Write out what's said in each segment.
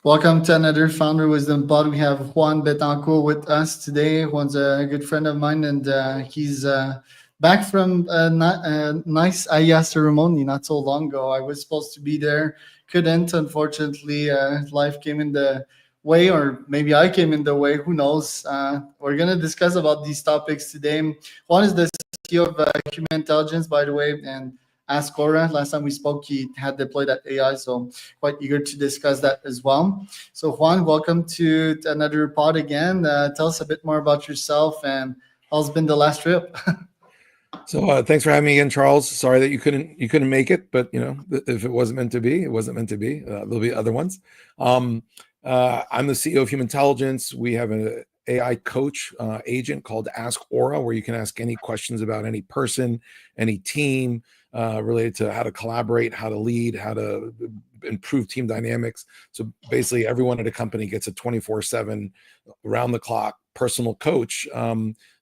Welcome to another Founder Wisdom Pod. We have Juan Betancourt with us today. Juan's a good friend of mine, and he's back from a nice Aya ceremony not so long ago. I was supposed to be there, couldn't. Unfortunately, life came in the way, or maybe I came in the way. Who knows? We're going to discuss about these topics today. Juan is the CEO of Humantelligence, by the way, and Ask Cora. Last time we spoke, he had deployed that AI, so quite eager to discuss that as well. So Juan, welcome to another pod again. Tell us a bit more about yourself and how's been the last trip. So thanks for having me again, Charles. Sorry that you couldn't make it, but if it wasn't meant to be, it wasn't meant to be. There'll be other ones. I'm the CEO of Humantelligence. We have an AI coach agent called Ask Aura, where you can ask any questions about any person, any team, related to how to collaborate, how to lead, how to improve team dynamics. So basically, everyone at a company gets a 24/7, round the clock personal coach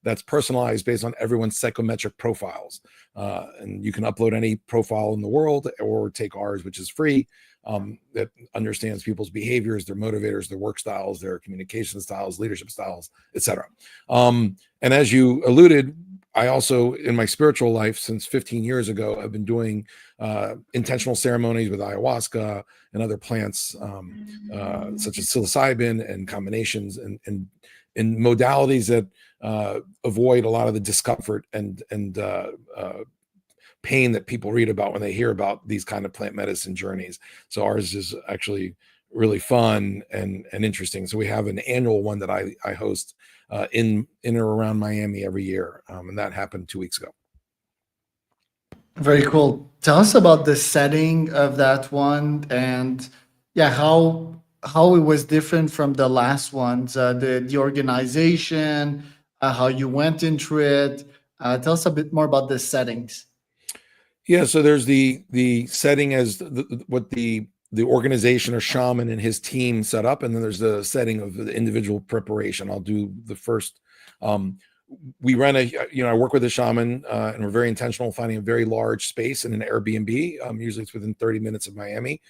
that's personalized based on everyone's psychometric profiles. And you can upload any profile in the world or take ours, which is free, that understands people's behaviors, their motivators, their work styles, their communication styles, leadership styles, etc. And as you alluded, I also, in my spiritual life, since 15 years ago, I've been doing intentional ceremonies with ayahuasca and other plants, such as psilocybin and combinations and in modalities that avoid a lot of the discomfort and pain that people read about when they hear about these kind of plant medicine journeys. So ours is actually really fun and interesting. So we have an annual one that I host in or around Miami every year, and that happened 2 weeks ago. Very cool. Tell us about the setting of that one and yeah, how it was different from the last ones, the organization, how you went into it. Tell us a bit more about the settings. Yeah, so there's the setting as what the organization or shaman and his team set up, and then there's the setting of the individual preparation. I'll do the first. We run I work with a shaman, and we're very intentional finding a very large space in an Airbnb. Usually it's within 30 minutes of Miami.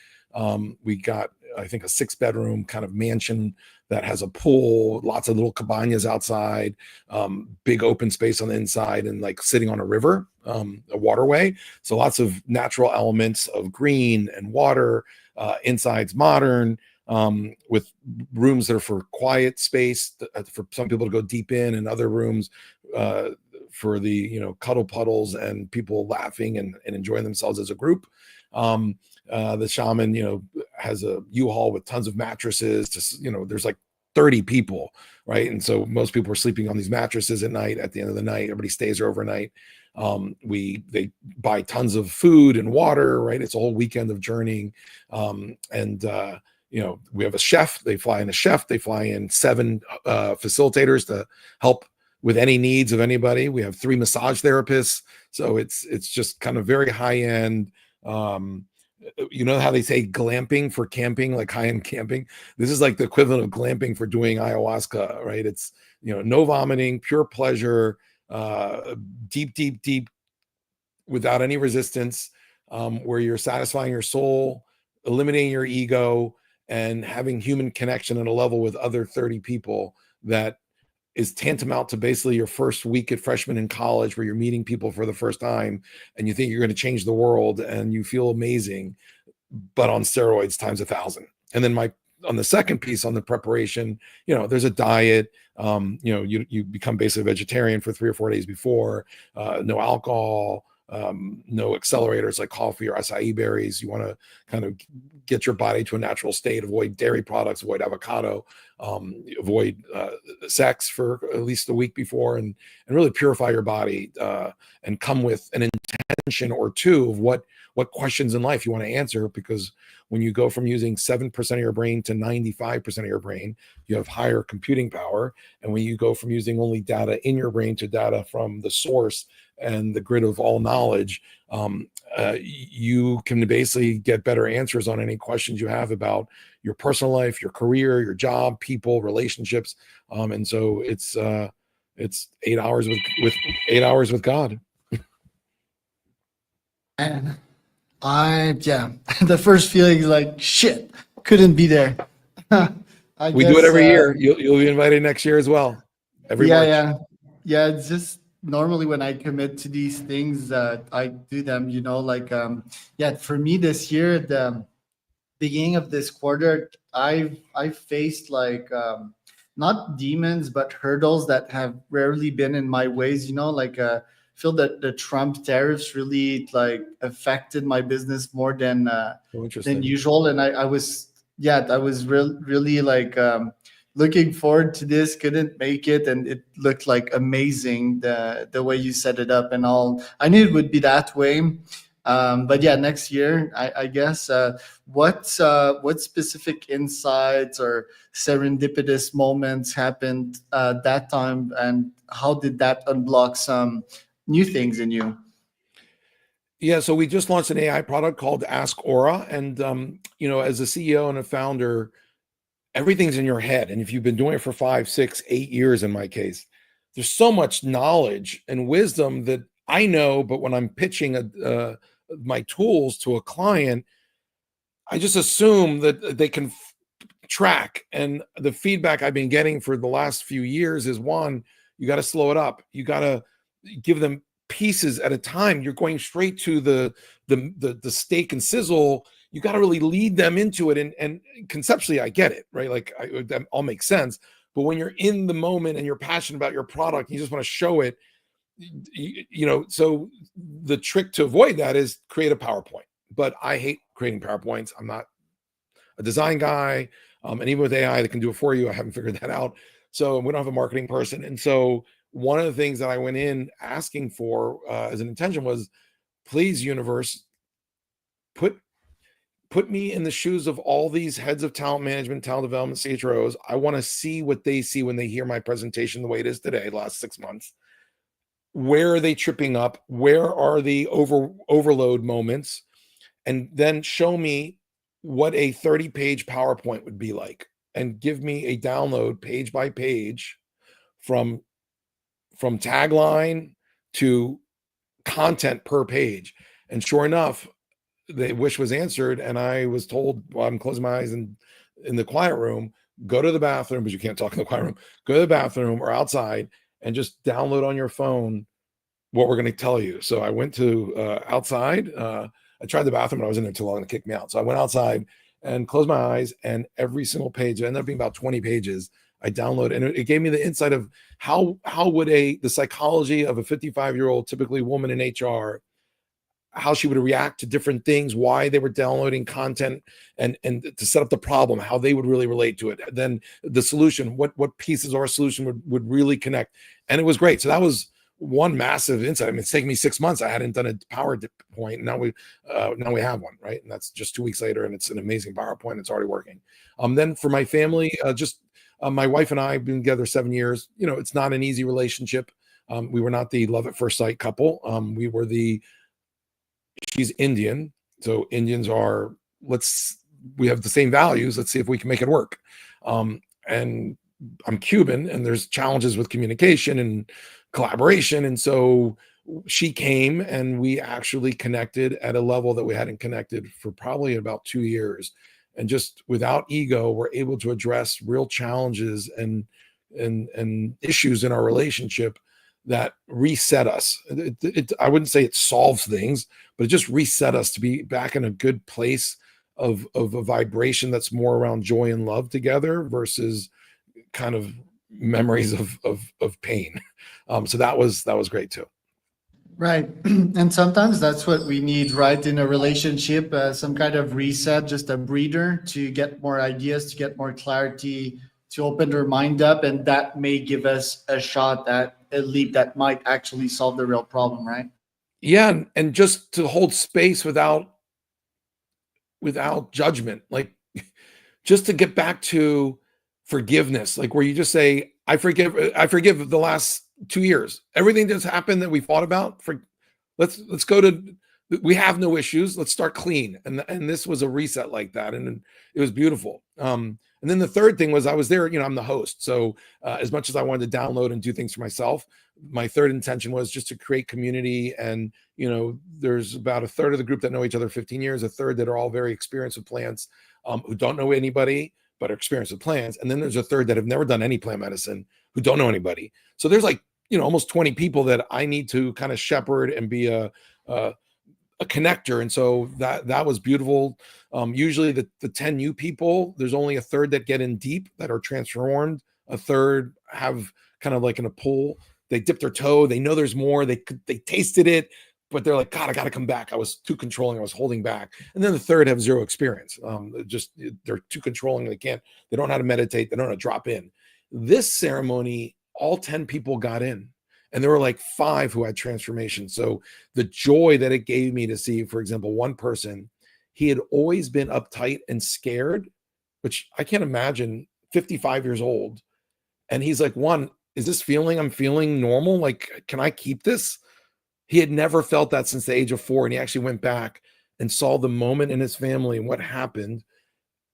We got, I think, a 6-bedroom kind of mansion that has a pool, lots of little cabanas outside, big open space on the inside, and like sitting on a river, a waterway. So lots of natural elements of green and water. Inside's modern, with rooms that are for quiet space, for some people to go deep in, and other rooms for the cuddle puddles and people laughing and enjoying themselves as a group. The shaman, has a U-Haul with tons of mattresses. There's like 30 people, right? And so most people are sleeping on these mattresses at night. At the end of the night, everybody stays there overnight. They buy tons of food and water, right? It's a whole weekend of journeying. We have a chef. They fly in a chef. They fly in 7 facilitators to help with any needs of anybody. We have 3 massage therapists. So it's just kind of very high end. You know how they say glamping for camping, like high-end camping? This is like the equivalent of glamping for doing ayahuasca, right? It's, no vomiting, pure pleasure, deep, without any resistance, where you're satisfying your soul, eliminating your ego, and having human connection at a level with other 30 people that is tantamount to basically your first week at freshman in college, where you're meeting people for the first time and you think you're going to change the world and you feel amazing, but on steroids times 1,000. And then on the second piece, on the preparation, there's a diet. You become basically a vegetarian for 3 or 4 days before, no alcohol, no accelerators like coffee or acai berries. You want to kind of get your body to a natural state, avoid dairy products, avoid avocado, avoid sex for at least a week before, and really purify your body, and come with an intention or two of what questions in life you want to answer. Because when you go from using 7% of your brain to 95% of your brain, you have higher computing power. And when you go from using only data in your brain to data from the source and the grid of all knowledge, you can basically get better answers on any questions you have about your personal life, your career, your job, people, relationships. And so it's 8 hours with 8 hours with God. And yeah, the first feeling is like shit, couldn't be there. I We do it guess, every year. You'll be invited next year as well. Every yeah, March. yeah, yeah. It's just normally when I commit to these things, I do them. Like yeah. For me this year, the beginning of this quarter, I've faced like not demons but hurdles that have rarely been in my ways. Like feel that the Trump tariffs really like affected my business more So than interesting. usual, and I was yeah I was really like looking forward to this. Couldn't make it, and it looked like amazing the way you set it up and all. I knew it would be that way. But yeah, next year, I guess. What specific insights or serendipitous moments happened that time, and how did that unblock some new things in you? Yeah, so we just launched an AI product called Ask Aura, and as a CEO and a founder, everything's in your head. And if you've been doing it for 5, 6, 8 years, in my case, there's so much knowledge and wisdom that I know. But when I'm pitching my tools to a client, I just assume that they can track. And the feedback I've been getting for the last few years is, one, you got to slow it up. You got to give them pieces at a time. You're going straight to the steak and sizzle. You got to really lead them into it. And conceptually, I get it, right? Like that all makes sense. But when you're in the moment and you're passionate about your product, you just want to show it. So the trick to avoid that is create a PowerPoint. But I hate creating PowerPoints. I'm not a design guy. And even with AI that can do it for you, I haven't figured that out. So we don't have a marketing person. And so one of the things that I went in asking for as an intention was, please, universe, put me in the shoes of all these heads of talent management, talent development, CHROs. I want to see what they see when they hear my presentation the way it is today, the last 6 months. Where are they tripping up? Where are the overload moments? And then show me what a 30-page PowerPoint would be like, and give me a download page by page from tagline to content per page. And sure enough, the wish was answered. And I was told, while I'm closing my eyes in the quiet room, go to the bathroom, because you can't talk in the quiet room, go to the bathroom or outside and just download on your phone what we're going to tell you. So I went to outside. I tried the bathroom, but I was in there too long to kick me out. So I went outside and closed my eyes, and every single page, it ended up being about 20 pages, I downloaded, and it gave me the insight of how would the psychology of a 55-year-old, typically woman in HR, how she would react to different things, why they were downloading content, and to set up the problem, how they would really relate to it. Then the solution, what pieces of our solution would really connect. And it was great. So that was one massive insight. I mean, it's taken me 6 months. I hadn't done a PowerPoint, and now we have one, right? And that's just 2 weeks later, and it's an amazing PowerPoint. It's already working. Then for my family, my wife and I have been together 7 years. It's not an easy relationship. We were not the love at first sight couple. We were she's Indian. So Indians are, we have the same values. Let's see if we can make it work. And I'm Cuban, and there's challenges with communication and collaboration. And so she came, and we actually connected at a level that we hadn't connected for probably about 2 years. And just without ego, we're able to address real challenges and issues in our relationship that reset us. I wouldn't say it solves things, but it just reset us to be back in a good place of a vibration that's more around joy and love together versus kind of memories of pain. So that was great too. Right. And sometimes that's what we need, right? In a relationship, some kind of reset, just a breather to get more ideas, to get more clarity, to open their mind up. And that may give us a shot at a leap that might actually solve the real problem, right? Yeah. And just to hold space without judgment, like just to get back to forgiveness, like where you just say, I forgive the last 2 years, everything that's happened that we fought about. Let's go to, we have no issues. Let's start clean. And this was a reset like that. And it was beautiful. And then the third thing was, I was there, I'm the host. So as much as I wanted to download and do things for myself, my third intention was just to create community. And, there's about a third of the group that know each other 15 years, a third that are all very experienced with plants, who don't know anybody, but are experienced with plants. And then there's a third that have never done any plant medicine, who don't know anybody. So there's like, almost 20 people that I need to kind of shepherd and be a connector. And so that was beautiful. Usually the 10 new people, there's only a third that get in deep, that are transformed. A third have kind of like in a pool, they dip their toe, they know there's more, they tasted it, but they're like, God, I got to come back. I was too controlling. I was holding back. And then the third have zero experience. They're too controlling. They don't know how to meditate. They don't know how to drop in. This ceremony, all 10 people got in, and there were like 5 who had transformation. So the joy that it gave me to see, for example, one person, he had always been uptight and scared, which I can't imagine, 55 years old. And he's like, Juan, is this feeling I'm feeling normal? Like, can I keep this? He had never felt that since the age of 4. And he actually went back and saw the moment in his family and what happened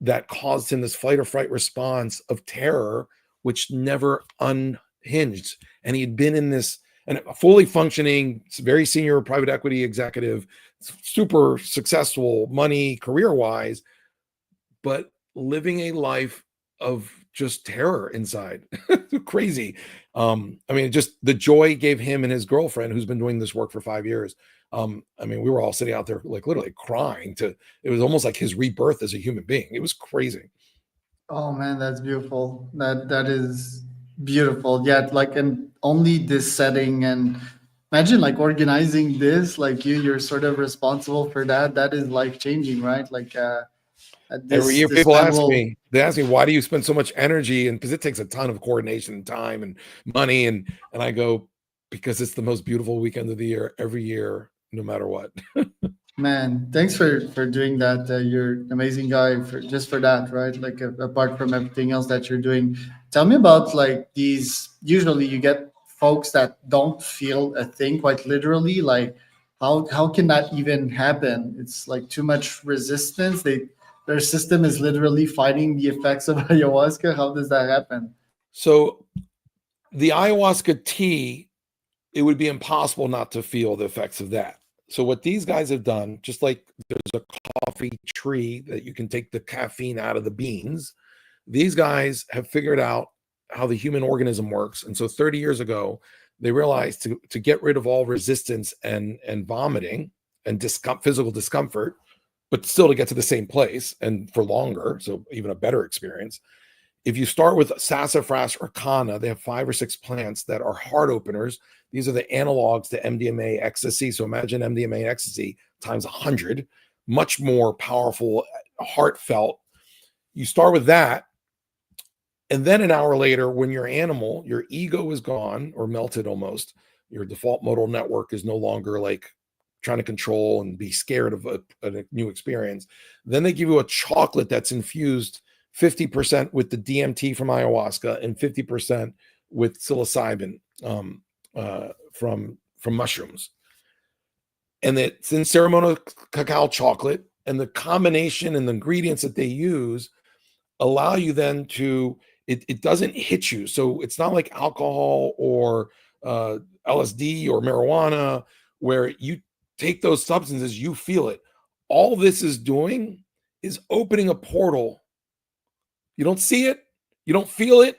that caused him this fight or fright response of terror, which never unhinged. And he'd been in this, and a fully functioning, very senior private equity executive, super successful money, career-wise, but living a life of just terror inside. Crazy. Just the joy gave him and his girlfriend, who's been doing this work for 5 years. We were all sitting out there like literally crying. It was almost like his rebirth as a human being. It was crazy. Oh man, that's beautiful. That is beautiful. Yeah, like in only this setting, and imagine like organizing this, like you're sort of responsible for that. That is life changing, right? Like Every year this people man ask will. me, why do you spend so much energy? And because it takes a ton of coordination and time and money. And I go, because it's the most beautiful weekend of the year, every year, no matter what. Man, thanks for doing that. You're an amazing guy for that, right? Like apart from everything else that you're doing, tell me about like these. Usually, you get folks that don't feel a thing, quite literally. Like, how can that even happen? It's like too much resistance. Their system is literally fighting the effects of ayahuasca. How does that happen? So the ayahuasca tea, it would be impossible not to feel the effects of that. So what these guys have done, just like there's a coffee tree that you can take the caffeine out of the beans, these guys have figured out how the human organism works. And so 30 years ago, they realized to get rid of all resistance and vomiting and physical discomfort, but still to get to the same place and for longer, so even a better experience. If you start with sassafras or canna, they have 5 or 6 plants that are heart openers. These are the analogs to MDMA ecstasy. So imagine MDMA ecstasy times 100, much more powerful, heartfelt. You start with that. And then an hour later, when your ego is gone or melted almost, your default modal network is no longer like trying to control and be scared of a new experience. Then they give you a chocolate that's infused 50% with the DMT from ayahuasca and 50% with psilocybin from mushrooms. And it's in ceremonial cacao chocolate, and the combination and the ingredients that they use allow you then to, it doesn't hit you. So it's not like alcohol or LSD or marijuana, where you take those substances, you feel it. All this is doing is opening a portal. You don't see it, you don't feel it.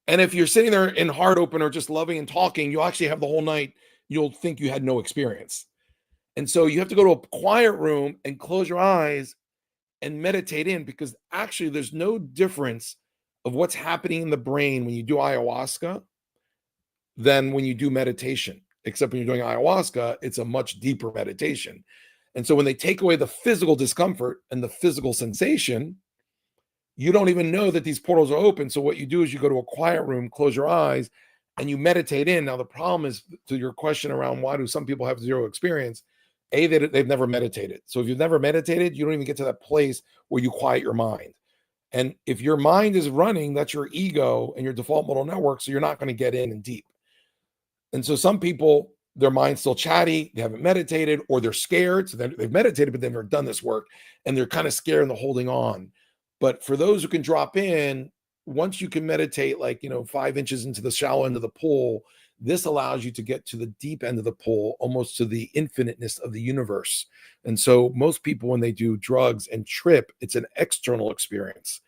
And if you're sitting there in heart opener, just loving and talking, you'll actually have the whole night, you'll think you had no experience. And so you have to go to a quiet room and close your eyes and meditate in, because actually there's no difference of what's happening in the brain when you do ayahuasca than when you do meditation, except when you're doing ayahuasca, it's a much deeper meditation. And so when they take away the physical discomfort and the physical sensation, you don't even know that these portals are open. So what you do is you go to a quiet room, close your eyes, and you meditate in. Now, the problem is, to your question around why do some people have zero experience, they've never meditated. So if you've never meditated, you don't even get to that place where you quiet your mind. And if your mind is running, that's your ego and your default modal network. So you're not going to get in and deep. And so some people, their mind's still chatty, they haven't meditated, or they're scared. So they've meditated, but they've never done this work, and they're kind of scared and they're holding on. But for those who can drop in, once you can meditate, 5 inches into the shallow end of the pool, this allows you to get to the deep end of the pool, almost to the infiniteness of the universe. And so most people, when they do drugs and trip, it's an external experience.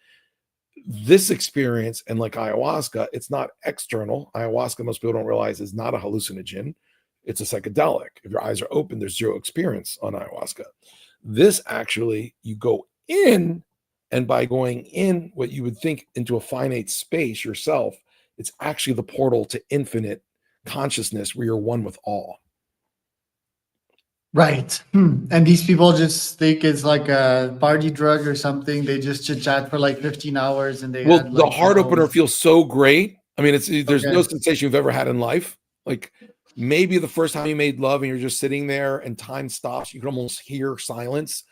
this experience, and like ayahuasca, it's not external. Ayahuasca, most people don't realize, is not a hallucinogen. It's a psychedelic. If your eyes are open, there's zero experience on ayahuasca. This actually, you go in, and by going in what you would think into a finite space yourself, it's actually the portal to infinite consciousness where you're one with all. Right. And these people just think it's like a party drug or something. They just chit chat for like 15 hours and they Well, had the like, heart opener feels so great. I mean, there's no Okay. sensation you've ever had in life. Like maybe the first time you made love and you're just sitting there and time stops, you can almost hear silence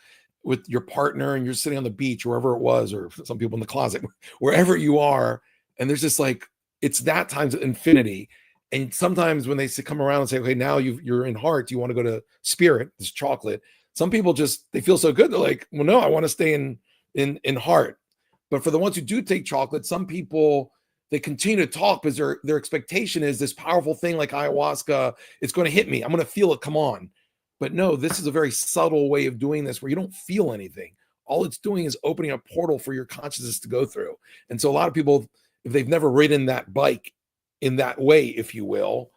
with your partner and you're sitting on the beach, wherever it was, or some people in the closet, wherever you are. And there's just like, it's that times infinity. And sometimes when they come around and say, okay, now you're in heart, you want to go to spirit, this chocolate. Some people just, they feel so good. They're like, well, no, I want to stay in heart. But for the ones who do take chocolate, some people, they continue to talk because their expectation is this powerful thing like ayahuasca, it's going to hit me. I'm going to feel it come on. But no, this is a very subtle way of doing this where you don't feel anything. All it's doing is opening a portal for your consciousness to go through. And so a lot of people, if they've never ridden that bike in that way, if you will,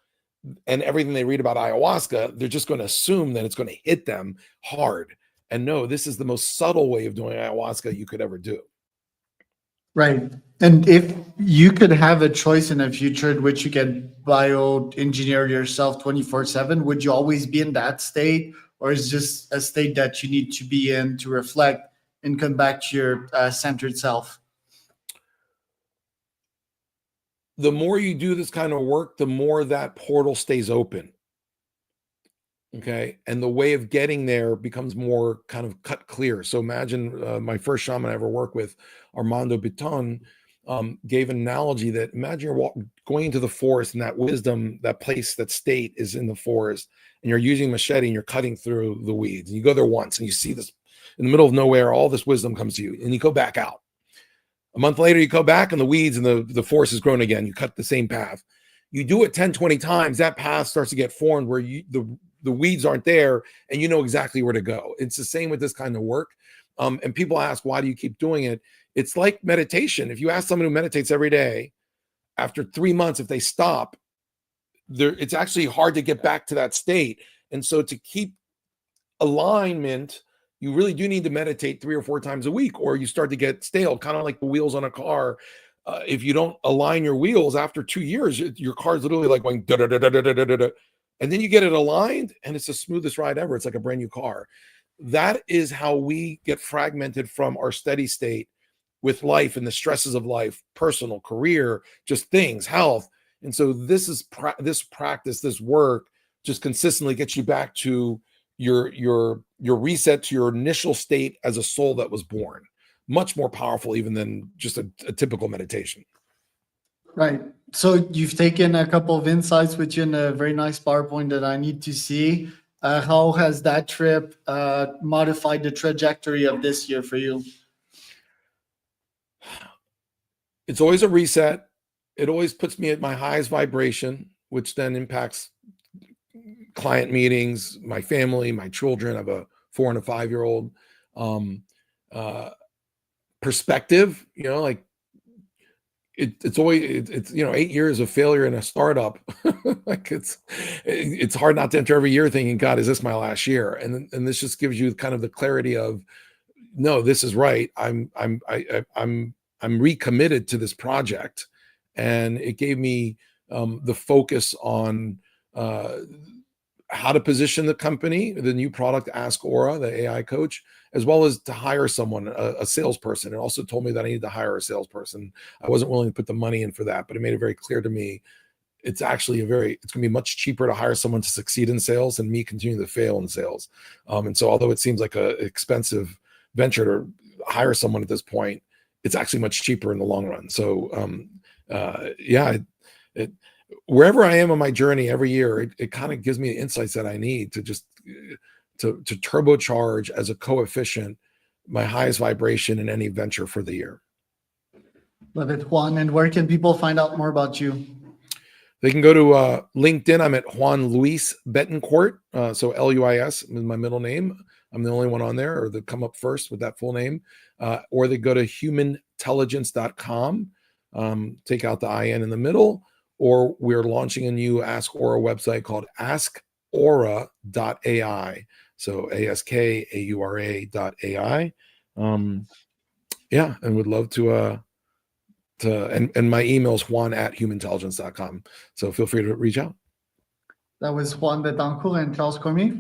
and everything they read about ayahuasca, they're just going to assume that it's going to hit them hard. And no, this is the most subtle way of doing ayahuasca you could ever do. Right. And if you could have a choice in the future in which you can bioengineer yourself 24/7, would you always be in that state? Or is just a state that you need to be in to reflect and come back to your centered self? The more you do this kind of work, the more that portal stays open. Okay. And the way of getting there becomes more kind of cut clear. So imagine my first shaman I ever worked with, Armando Biton, gave an analogy that imagine you're going into the forest and that wisdom, that place, that state is in the forest, and you're using a machete and you're cutting through the weeds. And you go there once and you see this in the middle of nowhere, all this wisdom comes to you and you go back out. A month later, you go back and the weeds and the forest has grown again. You cut the same path. You do it 10, 20 times, that path starts to get formed where the weeds aren't there and you know exactly where to go. It's the same with this kind of work. And people ask, why do you keep doing it? It's like meditation. If you ask someone who meditates every day, after 3 months, if they stop, it's actually hard to get back to that state. And so to keep alignment, you really do need to meditate 3 or 4 times a week, or you start to get stale, kind of like the wheels on a car. If you don't align your wheels after 2 years, your car's literally like going da da da da da da da da. And then you get it aligned and it's the smoothest ride ever. It's like a brand new car. That is how we get fragmented from our steady state with life and the stresses of life, personal, career, just things, health. And so this practice, this work just consistently gets you back to your reset to your initial state as a soul that was born. Much more powerful even than just a typical meditation. Right. So you've taken a couple of insights with you in a very nice PowerPoint that I need to see. How has that trip modified the trajectory of this year for you? It's always a reset. It always puts me at my highest vibration, which then impacts client meetings, my family, my children. I have a 4 and a 5-year-old. Perspective, like it's always 8 years of failure in a startup. Like it's hard not to enter every year thinking, God, is this my last year? And this just gives you kind of the clarity of, no, this is right. I'm recommitted to this project, and it gave me the focus on how to position the company, the new product, Ask Aura, the AI coach, as well as to hire someone, a salesperson. It also told me that I needed to hire a salesperson. I wasn't willing to put the money in for that, but it made it very clear to me it's actually it's going to be much cheaper to hire someone to succeed in sales than me continue to fail in sales. And so although it seems like an expensive venture to hire someone at this point, it's actually much cheaper in the long run. So wherever I am on my journey every year, it kind of gives me the insights that I need to just to turbocharge as a coefficient my highest vibration in any venture for the year. Love it, Juan. And where can people find out more about you? They can go to LinkedIn. I'm at Juan Luis Betancourt. So Luis is my middle name. I'm the only one on there, or they come up first with that full name, or they go to humantelligence.com, take out the IN in the middle, or we're launching a new Ask Aura website called askaura.ai. So askaura.ai. Yeah, and would love to and my email is juan@humantelligence.com. So feel free to reach out. That was Juan Betancourt and Charles Cormier for